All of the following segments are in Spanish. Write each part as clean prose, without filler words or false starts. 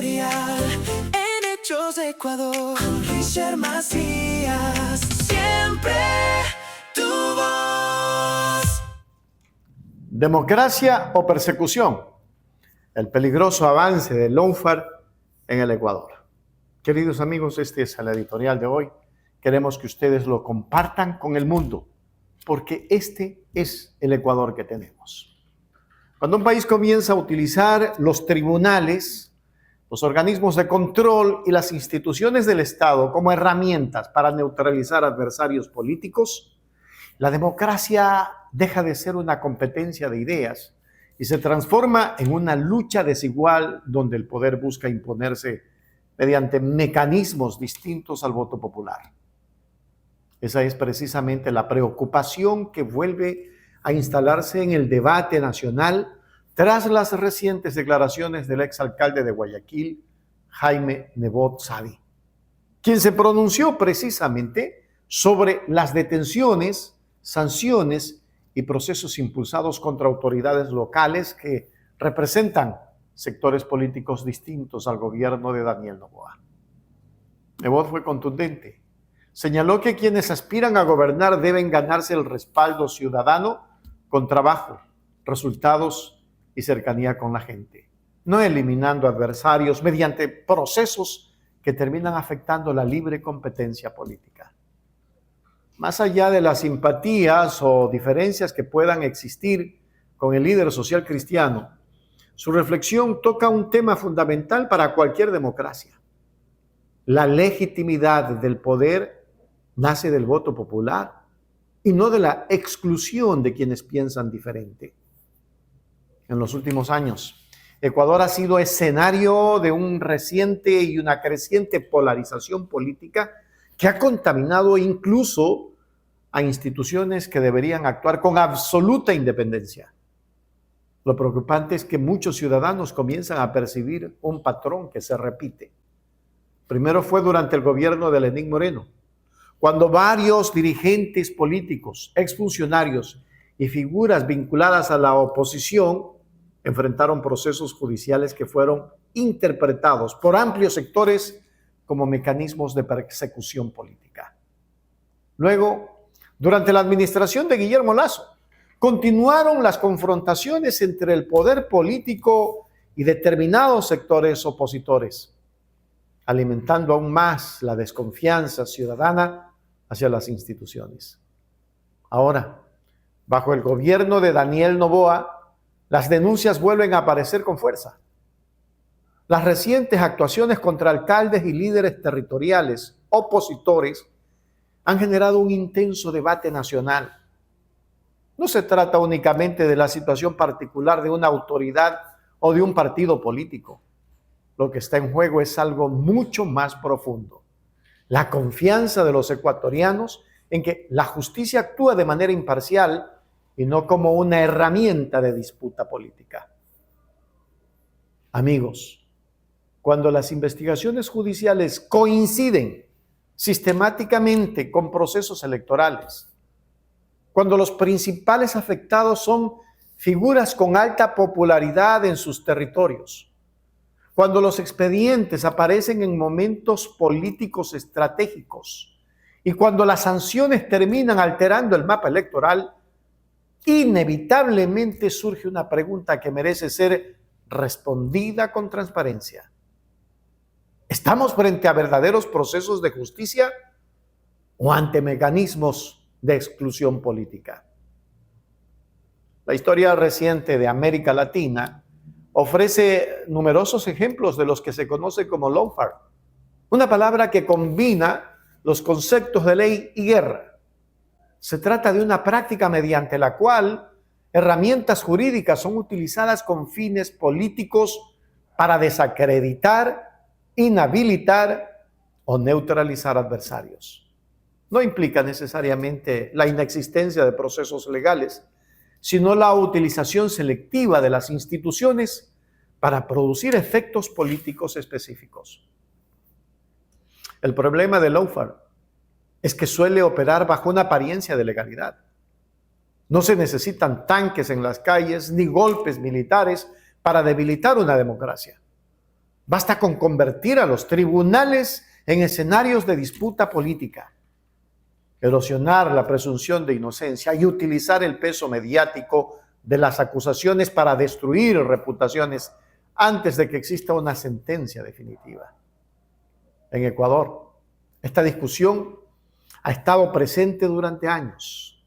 editorial en Hechos de Ecuador con Richard Macías. Siempre tu voz. Democracia o persecución. El peligroso avance del lawfare en el Ecuador. Queridos amigos, este es el editorial de hoy. Queremos que ustedes lo compartan con el mundo, porque este es el Ecuador que tenemos. Cuando un país comienza a utilizar los tribunales, los organismos de control y las instituciones del Estado como herramientas para neutralizar adversarios políticos, la democracia deja de ser una competencia de ideas y se transforma en una lucha desigual donde el poder busca imponerse mediante mecanismos distintos al voto popular. Esa es precisamente la preocupación que vuelve a instalarse en el debate nacional tras las recientes declaraciones del exalcalde de Guayaquil, Jaime Nebot Sadi, quien se pronunció precisamente sobre las detenciones, sanciones y procesos impulsados contra autoridades locales que representan sectores políticos distintos al gobierno de Daniel Noboa. Nebot fue contundente. Señaló que quienes aspiran a gobernar deben ganarse el respaldo ciudadano con trabajo, resultados y cercanía con la gente, no eliminando adversarios mediante procesos que terminan afectando la libre competencia política. Más allá de las simpatías o diferencias que puedan existir con el líder social cristiano, su reflexión toca un tema fundamental para cualquier democracia. La legitimidad del poder nace del voto popular y no de la exclusión de quienes piensan diferente. En los últimos años, Ecuador ha sido escenario de un reciente y una creciente polarización política que ha contaminado incluso a instituciones que deberían actuar con absoluta independencia. Lo preocupante es que muchos ciudadanos comienzan a percibir un patrón que se repite. Primero fue durante el gobierno de Lenín Moreno, cuando varios dirigentes políticos, exfuncionarios y figuras vinculadas a la oposición enfrentaron procesos judiciales que fueron interpretados por amplios sectores como mecanismos de persecución política. Luego, durante la administración de Guillermo Lasso, continuaron las confrontaciones entre el poder político y determinados sectores opositores, alimentando aún más la desconfianza ciudadana hacia las instituciones. Ahora, bajo el gobierno de Daniel Noboa, las denuncias vuelven a aparecer con fuerza. Las recientes actuaciones contra alcaldes y líderes territoriales opositores han generado un intenso debate nacional. No se trata únicamente de la situación particular de una autoridad o de un partido político. Lo que está en juego es algo mucho más profundo. La confianza de los ecuatorianos en que la justicia actúa de manera imparcial y no como una herramienta de disputa política. Amigos, cuando las investigaciones judiciales coinciden sistemáticamente con procesos electorales, cuando los principales afectados son figuras con alta popularidad en sus territorios, cuando los expedientes aparecen en momentos políticos estratégicos y cuando las sanciones terminan alterando el mapa electoral, inevitablemente surge una pregunta que merece ser respondida con transparencia. ¿Estamos frente a verdaderos procesos de justicia o ante mecanismos de exclusión política? La historia reciente de América Latina ofrece numerosos ejemplos de los que se conoce como lawfare, una palabra que combina los conceptos de ley y guerra. Se trata de una práctica mediante la cual herramientas jurídicas son utilizadas con fines políticos para desacreditar, inhabilitar o neutralizar adversarios. No implica necesariamente la inexistencia de procesos legales, sino la utilización selectiva de las instituciones para producir efectos políticos específicos. El problema del lawfare es que suele operar bajo una apariencia de legalidad. No se necesitan tanques en las calles ni golpes militares para debilitar una democracia. Basta con convertir a los tribunales en escenarios de disputa política, erosionar la presunción de inocencia y utilizar el peso mediático de las acusaciones para destruir reputaciones antes de que exista una sentencia definitiva. En Ecuador, esta discusión ha estado presente durante años.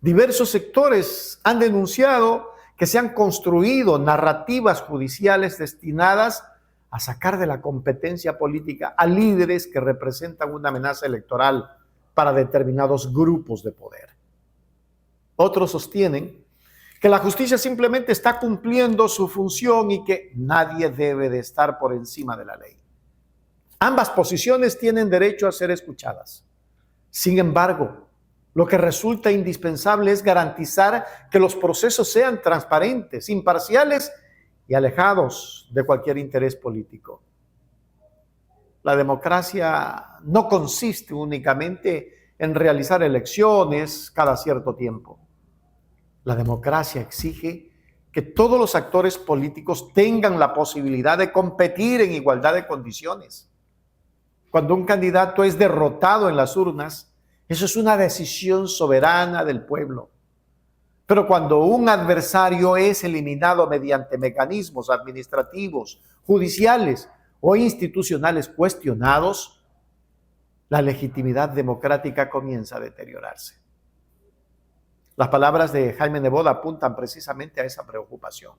Diversos sectores han denunciado que se han construido narrativas judiciales destinadas a sacar de la competencia política a líderes que representan una amenaza electoral para determinados grupos de poder. Otros sostienen que la justicia simplemente está cumpliendo su función y que nadie debe de estar por encima de la ley. Ambas posiciones tienen derecho a ser escuchadas. Sin embargo, lo que resulta indispensable es garantizar que los procesos sean transparentes, imparciales y alejados de cualquier interés político. La democracia no consiste únicamente en realizar elecciones cada cierto tiempo. La democracia exige que todos los actores políticos tengan la posibilidad de competir en igualdad de condiciones. Cuando un candidato es derrotado en las urnas, eso es una decisión soberana del pueblo. Pero cuando un adversario es eliminado mediante mecanismos administrativos, judiciales o institucionales cuestionados, la legitimidad democrática comienza a deteriorarse. Las palabras de Jaime Nebot apuntan precisamente a esa preocupación.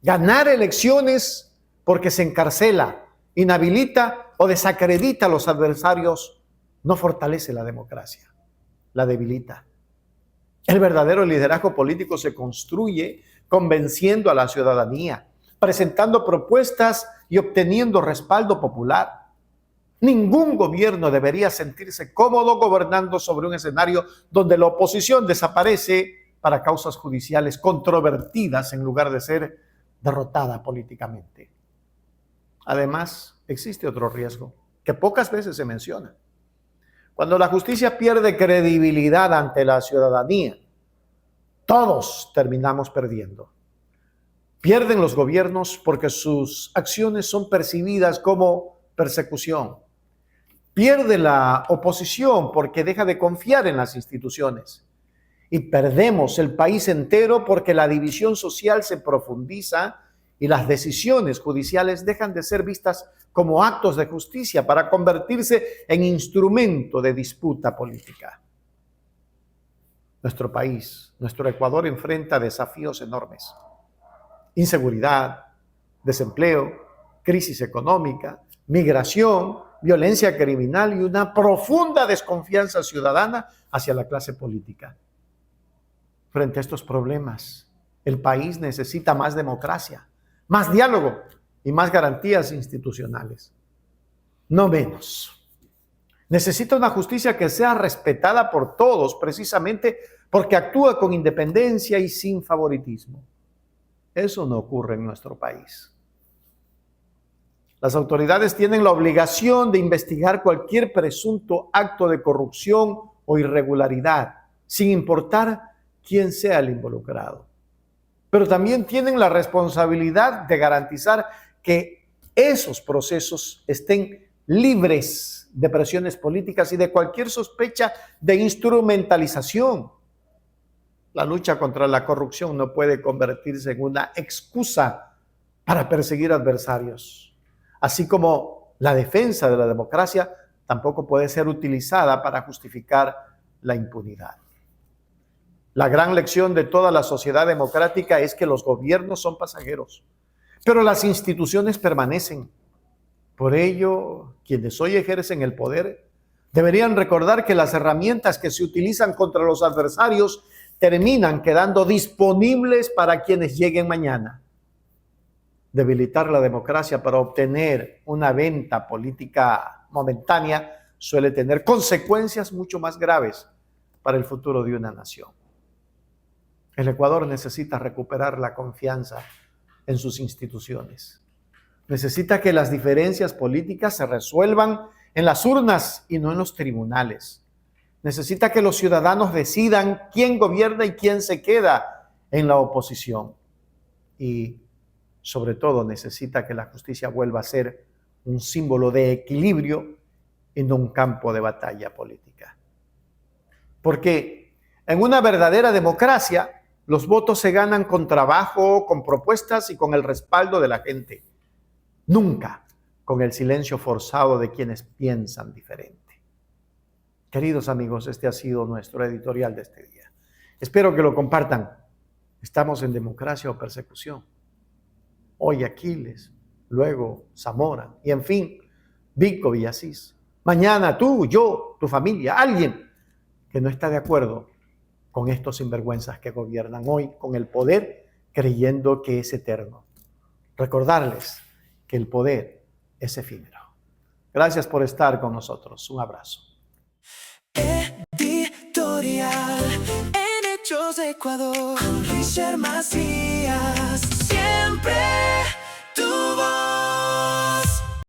Ganar elecciones porque se encarcela, inhabilita o desacredita a los adversarios no fortalece la democracia, la debilita. El verdadero liderazgo político se construye convenciendo a la ciudadanía, presentando propuestas y obteniendo respaldo popular. Ningún gobierno debería sentirse cómodo gobernando sobre un escenario donde la oposición desaparece para causas judiciales controvertidas en lugar de ser derrotada políticamente. Además, existe otro riesgo que pocas veces se menciona. Cuando la justicia pierde credibilidad ante la ciudadanía, todos terminamos perdiendo. Pierden los gobiernos porque sus acciones son percibidas como persecución. Pierde la oposición porque deja de confiar en las instituciones. Y perdemos el país entero porque la división social se profundiza y las decisiones judiciales dejan de ser vistas como actos de justicia para convertirse en instrumento de disputa política. Nuestro país, nuestro Ecuador, enfrenta desafíos enormes. Inseguridad, desempleo, crisis económica, migración, violencia criminal y una profunda desconfianza ciudadana hacia la clase política. Frente a estos problemas, el país necesita más democracia, más diálogo y más garantías institucionales. No menos. Necesita una justicia que sea respetada por todos, precisamente porque actúa con independencia y sin favoritismo. Eso no ocurre en nuestro país. Las autoridades tienen la obligación de investigar cualquier presunto acto de corrupción o irregularidad, sin importar quién sea el involucrado. Pero también tienen la responsabilidad de garantizar que esos procesos estén libres de presiones políticas y de cualquier sospecha de instrumentalización. La lucha contra la corrupción no puede convertirse en una excusa para perseguir adversarios, así como la defensa de la democracia tampoco puede ser utilizada para justificar la impunidad. La gran lección de toda la sociedad democrática es que los gobiernos son pasajeros, pero las instituciones permanecen. Por ello, quienes hoy ejercen el poder deberían recordar que las herramientas que se utilizan contra los adversarios terminan quedando disponibles para quienes lleguen mañana. Debilitar la democracia para obtener una venta política momentánea suele tener consecuencias mucho más graves para el futuro de una nación. El Ecuador necesita recuperar la confianza en sus instituciones. Necesita que las diferencias políticas se resuelvan en las urnas y no en los tribunales. Necesita que los ciudadanos decidan quién gobierna y quién se queda en la oposición. Y sobre todo necesita que la justicia vuelva a ser un símbolo de equilibrio y no un campo de batalla política. Porque en una verdadera democracia, los votos se ganan con trabajo, con propuestas y con el respaldo de la gente. Nunca con el silencio forzado de quienes piensan diferente. Queridos amigos, este ha sido nuestro editorial de este día. Espero que lo compartan. ¿Estamos en democracia o persecución? Hoy Aquiles, luego Zamora y en fin, Vico Villasís. Mañana tú, yo, tu familia, alguien que no está de acuerdo con estos sinvergüenzas que gobiernan hoy con el poder creyendo que es eterno. Recordarles que el poder es efímero. Gracias por estar con nosotros. Un abrazo. Editorial en Hechos de Ecuador con Richard Macías. Siempre tu voz.